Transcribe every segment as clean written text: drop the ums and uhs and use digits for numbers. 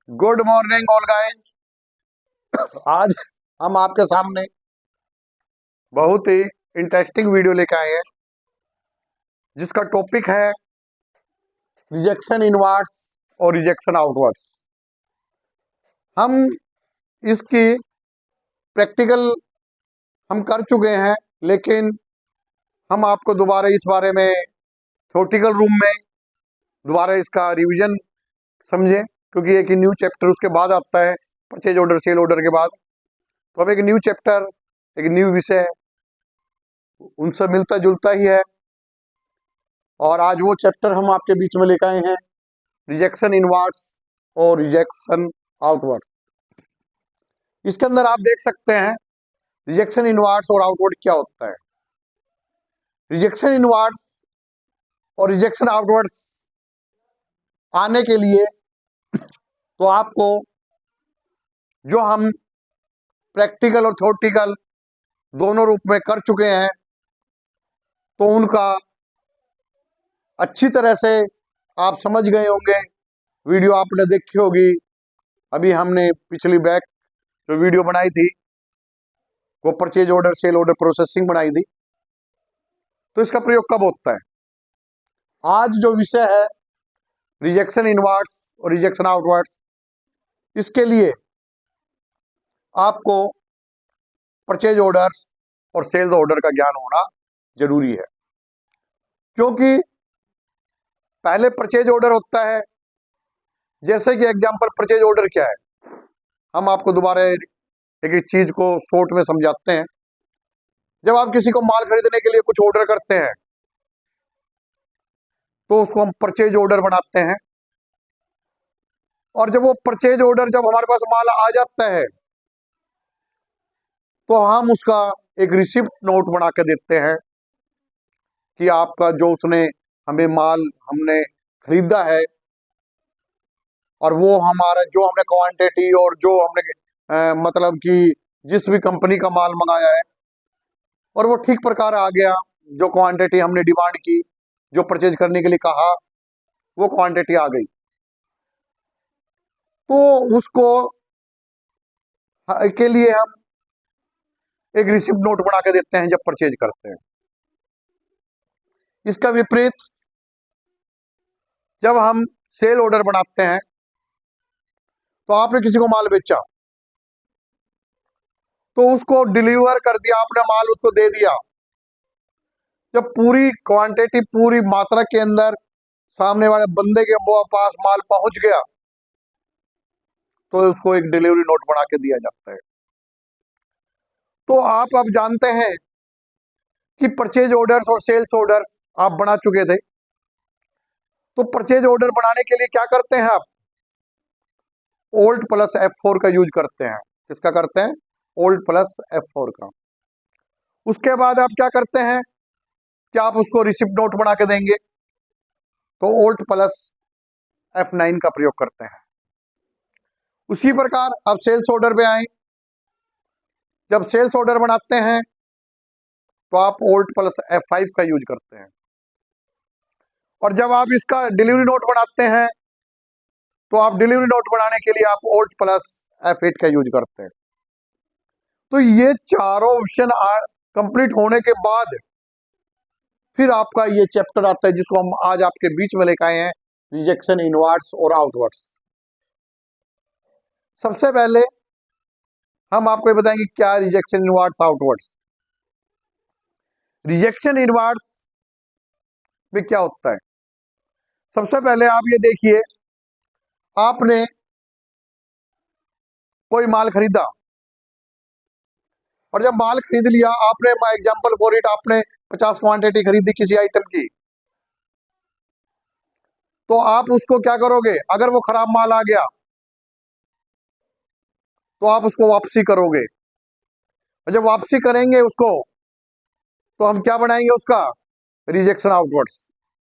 Good morning all guys. आज हम आपके सामने बहुत ही इंटरेस्टिंग वीडियो लेकर आए हैं जिसका टॉपिक है रिजेक्शन इनवर्ड्स और रिजेक्शन आउटवर्ड्स। हम इसकी प्रैक्टिकल हम कर चुके हैं, लेकिन हम आपको दोबारा इस बारे में थ्योरेटिकल रूम में दोबारा इसका रिवीजन समझें, क्योंकि एक न्यू चैप्टर उसके बाद आता है, परचेज ऑर्डर सेल ऑर्डर के बाद। तो अब एक न्यू चैप्टर, एक न्यू विषय उनसे मिलता जुलता ही है, और आज वो चैप्टर हम आपके बीच में लेकर आए हैं, रिजेक्शन इनवर्ड्स और रिजेक्शन आउटवर्ड्स। इसके अंदर आप देख सकते हैं रिजेक्शन इनवर्ड्स और आउटवर्ड क्या होता है। रिजेक्शन इनवर्ड्स और रिजेक्शन आउटवर्ड्स आने के लिए तो आपको जो हम प्रैक्टिकल और थ्योरेटिकल दोनों रूप में कर चुके हैं, तो उनका अच्छी तरह से आप समझ गए होंगे। वीडियो आपने देखी होगी, अभी हमने पिछली बैक जो वीडियो बनाई थी वो purchase order sale order processing बनाई थी। तो इसका प्रयोग कब होता है? आज जो विषय है रिजेक्शन इनवर्ड्स और रिजेक्शन आउटवर्ड्स, इसके लिए आपको परचेज ऑर्डर और सेल्स ऑर्डर का ज्ञान होना जरूरी है, क्योंकि पहले परचेज ऑर्डर होता है। जैसे कि एग्जांपल, परचेज ऑर्डर क्या है, हम आपको दोबारा एक चीज को शॉर्ट में समझाते हैं। जब आप किसी को माल खरीदने के लिए कुछ ऑर्डर करते हैं तो उसको हम परचेज ऑर्डर बनाते हैं, और जब वो परचेज ऑर्डर जब हमारे पास माल आ जाता है तो हम उसका एक रिसिप्ट नोट बना के देते हैं कि आपका जो उसने हमें माल हमने खरीदा है, और वो हमारा जो हमने क्वांटिटी और जो हमने मतलब कि जिस भी कंपनी का माल मंगाया है और वो ठीक प्रकार आ गया, जो क्वांटिटी हमने डिमांड की, जो परचेज करने के लिए कहा, वो क्वांटिटी आ गई, तो उसको के लिए हम एक रिसिप्ट नोट बना के देते हैं जब परचेज करते हैं। इसका विपरीत जब हम सेल ऑर्डर बनाते हैं, तो आपने किसी को माल बेचा, तो उसको डिलीवर कर दिया, आपने माल उसको दे दिया। जब पूरी क्वांटिटी पूरी मात्रा के अंदर सामने वाले बंदे के पास माल पहुंच गया, तो उसको एक डिलीवरी नोट बना के दिया जाता है। तो आप अब जानते हैं कि परचेज ऑर्डर्स और सेल्स ऑर्डर्स आप बना चुके थे। तो परचेज ऑर्डर बनाने के लिए क्या करते हैं आप? ओल्ड प्लस F4 का यूज करते हैं। किसका करते हैं? ओल्ड प्लस F4 का। उसके बाद आप क्या करते हैं कि आप उसको रिसिप्ट नोट बना के देंगे, तो ओल्ड प्लस F9 का प्रयोग करते हैं। उसी प्रकार अब सेल्स ऑर्डर पे आए। जब सेल्स ऑर्डर बनाते हैं तो आप ओल्ड प्लस F5 का यूज करते हैं, और जब आप इसका डिलीवरी नोट बनाते हैं तो आप डिलीवरी नोट बनाने के लिए आप ओल्ड प्लस F8 का यूज करते हैं। तो ये चारों ऑप्शन कंप्लीट होने के बाद फिर आपका ये चैप्टर आता है जिसको हम आज आपके बीच में लेकर आए हैं, रिजेक्शन इनवर्ड्स और आउटवर्ड्स। सबसे पहले हम आपको बताएंगे क्या rejection inwards outwards. Rejection inwards में क्या होता है? सबसे पहले आप ये देखिए, आपने कोई माल खरीदा, और जब माल खरीद लिया आपने, एग्जांपल फॉर इट, आपने 50 क्वांटिटी खरीदी किसी आइटम की, तो आप उसको क्या करोगे? अगर वो खराब माल आ गया तो आप उसको वापसी करोगे, और जब वापसी करेंगे उसको तो हम क्या बनाएंगे? उसका रिजेक्शन आउटवर्ड्स।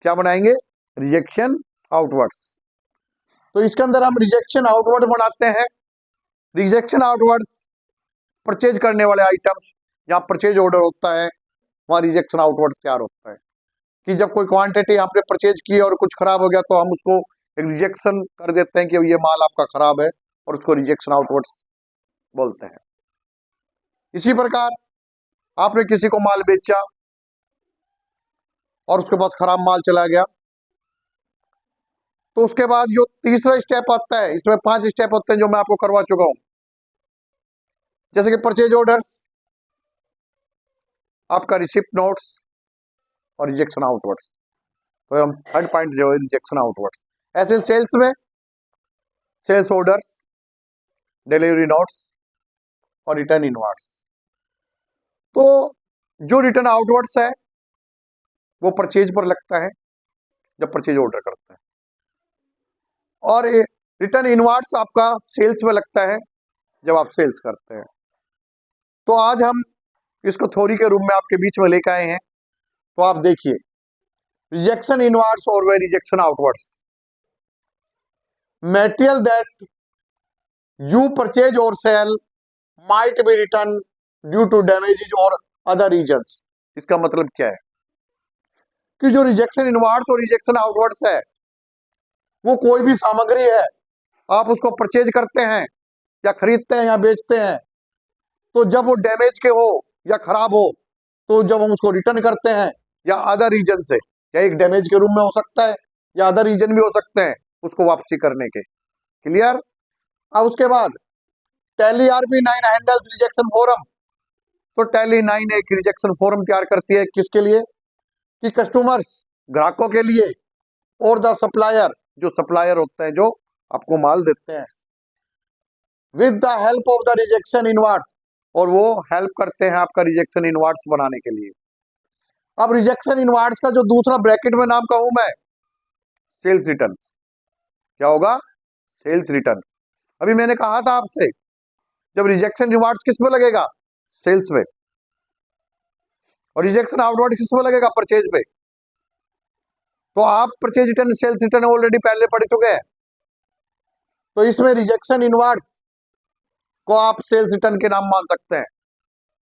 क्या बनाएंगे? Rejection outwards. तो इसके अंदर हम रिजेक्शन आउटवर्ड बनाते हैं। रिजेक्शन आउटवर्ड्स परचेज करने वाले आइटम्स, जहां परचेज ऑर्डर होता है वहां रिजेक्शन आउटवर्ड तैयार होता है, कि जब कोई क्वांटिटी आपने परचेज की और कुछ खराब हो गया तो हम उसको एक रिजेक्शन कर देते हैं कि ये माल आपका खराब है, और उसको रिजेक्शन आउटवर्ड्स बोलते हैं। इसी प्रकार आपने किसी को माल बेचा और उसके पास खराब माल चला गया, तो उसके बाद जो तीसरा स्टेप आता है, इसमें 5 स्टेप होते हैं जो मैं आपको करवा चुका हूं, जैसे कि परचेज ऑर्डर्स, आपका रिसिप्ट नोट्स और रिजेक्शन आउटवर्ड्स। तो हम थर्ड पॉइंट जो है रिजेक्शन आउटवर्ड्स। ऐसे सेल्स में सेल्स ऑर्डर्स, डिलीवरी नोट्स और रिटर्न इनवर्ड्स। तो जो रिटर्न आउटवर्ड्स है वो परचेज पर लगता है जब परचेज ऑर्डर करते हैं, और रिटर्न इनवर्ड्स आपका सेल्स में लगता है जब आप सेल्स करते हैं। तो आज हम इसको थ्योरी के रूप में आपके बीच में लेकर आए हैं। तो आप देखिए, रिजेक्शन इनवर्ड्स और rejection outwards, material that you purchase और sale might be return due to damages और अदर रीजंस। इसका मतलब क्या है कि जो रिजेक्शन इनवर्ड्स और रिजेक्शन आउटवर्ड्स है, वो कोई भी सामग्री है, आप उसको परचेज करते हैं या खरीदते हैं या बेचते हैं, तो जब वो डैमेज के हो या खराब हो, तो जब हम उसको रिटर्न करते हैं या अदर रीजन से, या एक डैमेज के रूप में हो सकता है या अदर रीजन भी हो सकते हैं उसको वापसी करने के। क्लियर? अब उसके बाद tally RP 9 handles rejection forum. तो टैली 9 एक रिजेक्शन फोरम तैयार करती है, किसके लिए? कि कस्टमर्स, ग्राहकों के लिए, और द सप्लायर, जो सप्लायर होते हैं जो आपको माल देते हैं, with the help of the rejection inwards, और वो हेल्प करते हैं आपका रिजेक्शन इनवर्ड्स बनाने के लिए। अब रिजेक्शन इनवर्ड्स का जो दूसरा ब्रैकेट में नाम कहूं मैं, सेल्स रिटर्न। क्या होगा? Sales return. अभी मैंने कहा था आपसे, जब रिजेक्शन इनवर्ड्स किस में लगेगा? सेल्स में। और रिजेक्शन आउटवर्ड किस में लगेगा? परचेज पे। तो आप purchase return, sales return already पहले पढ़ चुके हैं, तो इसमें रिजेक्शन इनवर्ड्स को आप सेल्स रिटर्न के नाम मान सकते हैं,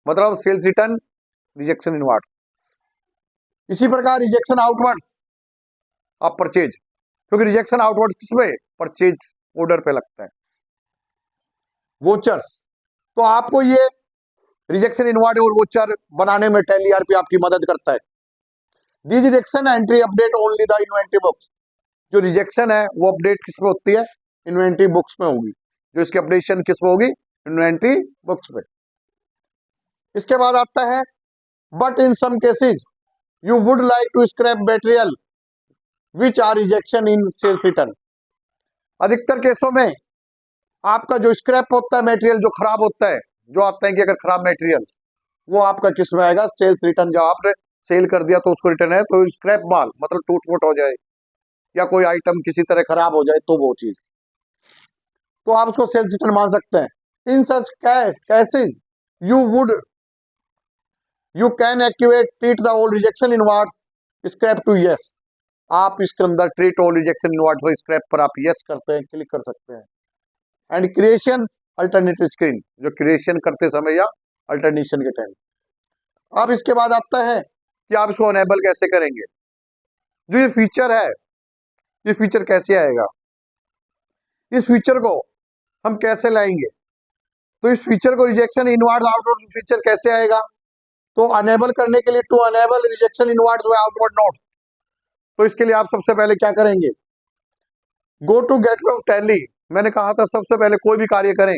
मतलब सेल्स रिटर्न, रिजेक्शन इनवर्ड्स। इसी प्रकार रिजेक्शन आउटवर्ड्स आप परचेज, क्योंकि रिजेक्शन आउटवर्ड किसमें? परचेज ऑर्डर पे लगता है। वोचर्स, तो आपको ये रिजेक्शन इनवर्ड और वोचर बनाने में टैली आरपी आपकी मदद करता है। This rejection entry update only the inventory books. जो रिजेक्शन है वो अपडेट किस पे होती है? इन्वेंटरी बुक्स में होगी। जो इसकी अपडेशन किस पे होगी? इन्वेंटरी बुक्स पे। इसके बाद आता है, but in some cases you would like to scrap material which are rejection in sales return. अधिकतर केसों में आपका जो स्क्रैप होता है मटेरियल, जो खराब होता है, जो आते हैं कि अगर खराब मटेरियल, वो आपका किस में आएगा? Sales return. जब आपने सेल कर दिया तो उसको रिटर्न है, तो स्क्रैप माल मतलब टूट फूट हो जाए या कोई आइटम किसी तरह खराब हो जाए, तो वो चीज, तो आप उसको सेल्स रिटर्न मान सकते हैं। In such cases you can accurate treat the all rejection inwards scrap to yes. आप इसके अंदर ट्रीट ऑल रिजेक्शन इनवर्ड्स को स्क्रैप पर आप यस करते हैं, क्लिक कर सकते हैं। एंड क्रिएशन अल्टरनेटिव स्क्रीन, जो क्रिएशन करते समय या अल्टरनेशन के टाइम। अब इसके बाद आता है कि आप इसको अनेबल कैसे करेंगे। जो ये फीचर है, ये फीचर कैसे आएगा, इस फीचर को हम कैसे लाएंगे? तो इस फीचर को, रिजेक्शन इनवर्ड आउटवर्ड फीचर कैसे आएगा? तो अनेबल करने के लिए, to enable rejection inward outward note, तो इसके लिए आप सबसे पहले क्या करेंगे? Go to gateway of Tally. मैंने कहा था सबसे पहले कोई भी कार्य करें,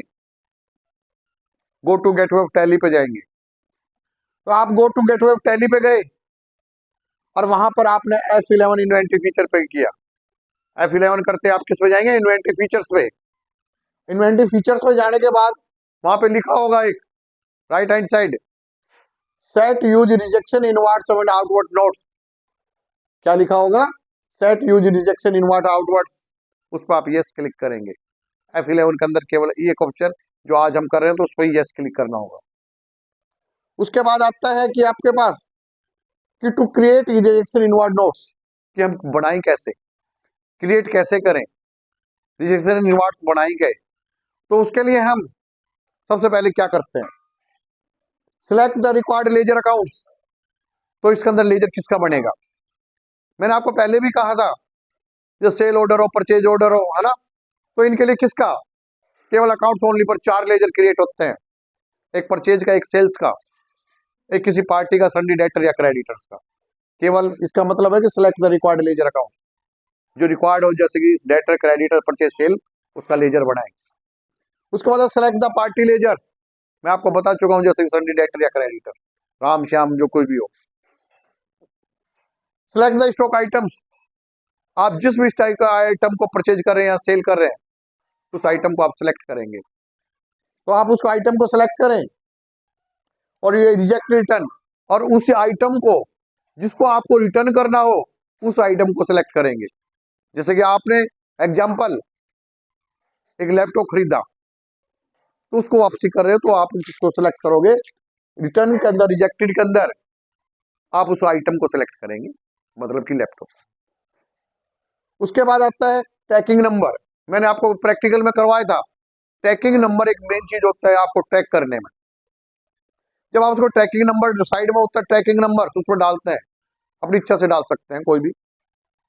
go to gateway of Tally पे जाएंगे। तो आप go to gateway of Tally पे गए और वहां पर आपने F11 इन्वेंटरी फीचर पे किया। F11 करते आप किस पे जाएंगे? इन्वेंटरी फीचर्स पे। इन्वेंटरी फीचर्स पे जाने के बाद वहां पे लिखा होगा एक right hand side, set use rejection inwards and outward notes. क्या लिखा होगा? Set use rejection inward outwards. उस पर आप यस क्लिक करेंगे। F11 के अंदर केवल एक ऑप्शन जो आज हम कर रहे हैं, तो उस पर यस क्लिक करना होगा। उसके बाद आता है कि आपके पास कि to create rejection inward notes, कि हम बनाएं कैसे, क्रिएट कैसे करें रिजेक्शन इनवर्ड्स बनाएंगे। तो उसके लिए हम सबसे पहले क्या करते हैं? Select the required ledger accounts. तो इसके अंदर लेजर किसका बनेगा? मैंने आपको पहले भी कहा था जो सेल ऑर्डर हो, परचेज ऑर्डर हो, है ना। तो इनके लिए किसका, केवल अकाउंट्स ओनली पर 4 लेजर क्रिएट होते हैं, एक परचेज का, एक सेल्स का, एक किसी पार्टी का सन्डी डेटर या क्रेडिटर्स का। केवल इसका मतलब है कि select the required ledger account, जो रिक्वायर्ड हो, जैसे कि डेटर, क्रेडिटर, परचेज, सेल, उसका लेजर बनाएंगे। उसके बाद सेलेक्ट द पार्टी लेजर, मैं आपको बता चुका हूं, जैसे कि सन्डी डेटर या क्रेडिटर, राम श्याम जो कोई भी हो। सिलेक्ट द स्टॉक आइटम्स, आप जिस भी टाइप का आइटम को परचेज कर रहे हैं या सेल कर रहे हैं, उस आइटम को आप सिलेक्ट करेंगे। तो आप उस आइटम को सिलेक्ट करें, और ये रिजेक्ट रिटर्न, और उस आइटम को जिसको आपको रिटर्न करना हो, उस आइटम को सिलेक्ट करेंगे। जैसे कि आपने एग्जांपल एक लैपटॉप खरीदा, तो उसको वापसी कर रहे हो, तो आप उसको सिलेक्ट करोगे, रिटर्न के अंदर, रिजेक्टेड के अंदर आप उस आइटम को सिलेक्ट करेंगे, मतलब कि लैपटॉप। उसके बाद आता है ट्रैकिंग नंबर, मैंने आपको प्रैक्टिकल में करवाया था। ट्रैकिंग नंबर एक मेन चीज होता है आपको ट्रैक करने में। जब आप उसको ट्रैकिंग नंबर साइड में होता है, ट्रैकिंग नंबर उस पर डालते हैं, अपनी इच्छा से डाल सकते हैं कोई भी,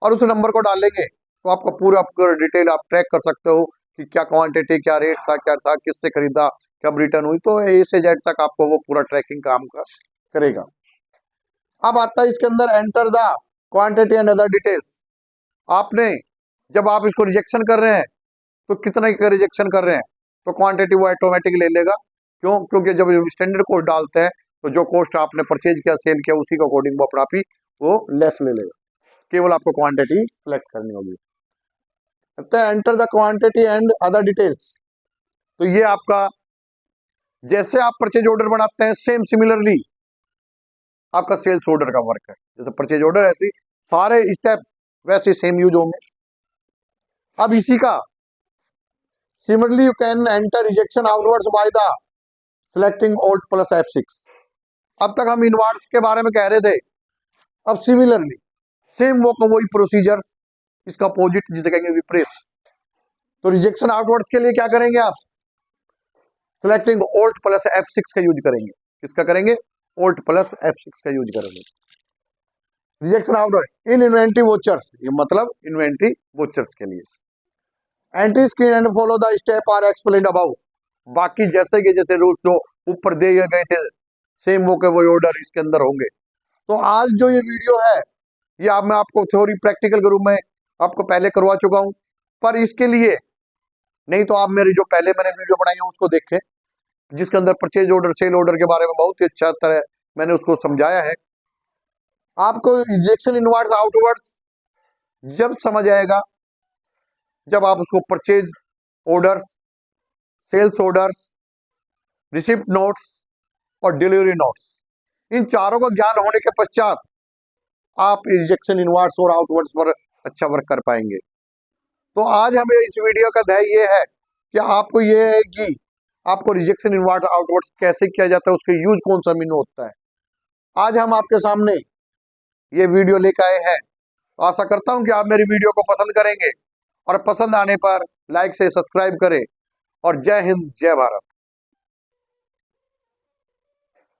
और उस नंबर को डालेंगे तो आपका पूरा डिटेल आप ट्रैक कर सकते हो कि क्या क्वांटिटी, क्या रेट था, क्या था, किससे खरीदा, कब रिटर्न हुई, तो ए से जेड तक आपको वो पूरा ट्रैकिंग काम करेगा। अब आता है इसके अंदर enter the quantity and other details. आपने जब आप इसको रिजेक्शन कर रहे हैं, तो कितना का रिजेक्शन कर रहे हैं, तो क्वांटिटी वो ऑटोमेटिक ले लेगा। क्यों? क्योंकि जब स्टैंडर्ड कोस्ट डालते हैं, तो जो कोस्ट आपने परचेज किया, सेल किया, उसी के अकॉर्डिंग वो अपना आप ही वो लेस ले लेगा, केवल आपको क्वांटिटी सेलेक्ट करनी होगी। Enter the quantity and other details, तो ये आपका, जैसे आप परचेज ऑर्डर बनाते हैं, सेम सिमिलरली आपका सेल्स ऑर्डर का वर्क है। जैसे परचेज ऑर्डर ऐसी सारे स्टेप वैसे सेम यूज होंगे। अब इसी का similarly you can enter rejection outwards by the selecting alt plus F6। अब तक हम इनवर्ड्स के बारे में कह रहे थे, अब सिमिलरली सेम वो वही प्रोसीजर्स, इसका अपोजिट जिसे कहेंगे विपरीत। तो रिजेक्शन आउटवर्ड्स के लिए क्या करेंगे आप, सिलेक्टिंग ऑल्ट प्लस F6 का यूज करेंगे। किसका करेंगे? ऑल्ट प्लस F6 का यूज करेंगे। Rejection outward in inventory vouchers, ये मतलब इन्वेंटरी वोचर्स के लिए। Entry screen and follow the step are explained above, बाकी जैसे के जैसे रूल्स जो ऊपर दिए गए थे, सेम वो के वो ऑर्डर इसके अंदर होंगे। तो आज जो ये वीडियो है, ये मैं आपको थ्योरी प्रैक्टिकल के रूप में आपको पहले करवा चुका हूं, पर इसके लिए नहीं तो आप मेरी जो पहले मैंने वीडियो बनाई है उसको देखें, जिसके अंदर परचेज ऑर्डर, सेल ऑर्डर के बारे में बहुत ही अच्छा तरह मैंने उसको समझाया है। आपको रिजेक्शन इनवर्ड्स आउटवर्ड्स जब समझ आएगा, जब आप उसको purchase orders, sales orders, receipt notes और डिलीवरी नोट्स, इन चारों का ज्ञान होने के पश्चात आप रिजेक्शन इनवर्ड्स और आउटवर्ड्स पर अच्छा वर्क कर पाएंगे। तो आज हमें इस वीडियो का ध्येय ये है कि आपको ये है कि आपको रिजेक्शन इनवर्ड्स आउटवर्ड्स कैसे किया जाता है, उसके यूज कौन सा मीन होता है। आज हम आपके सामने ये वीडियो लेकर आए हैं। आशा करता हूं कि आप मेरी वीडियो को पसंद करेंगे, और पसंद आने पर लाइक से सब्सक्राइब करें। और जय हिंद, जय भारत।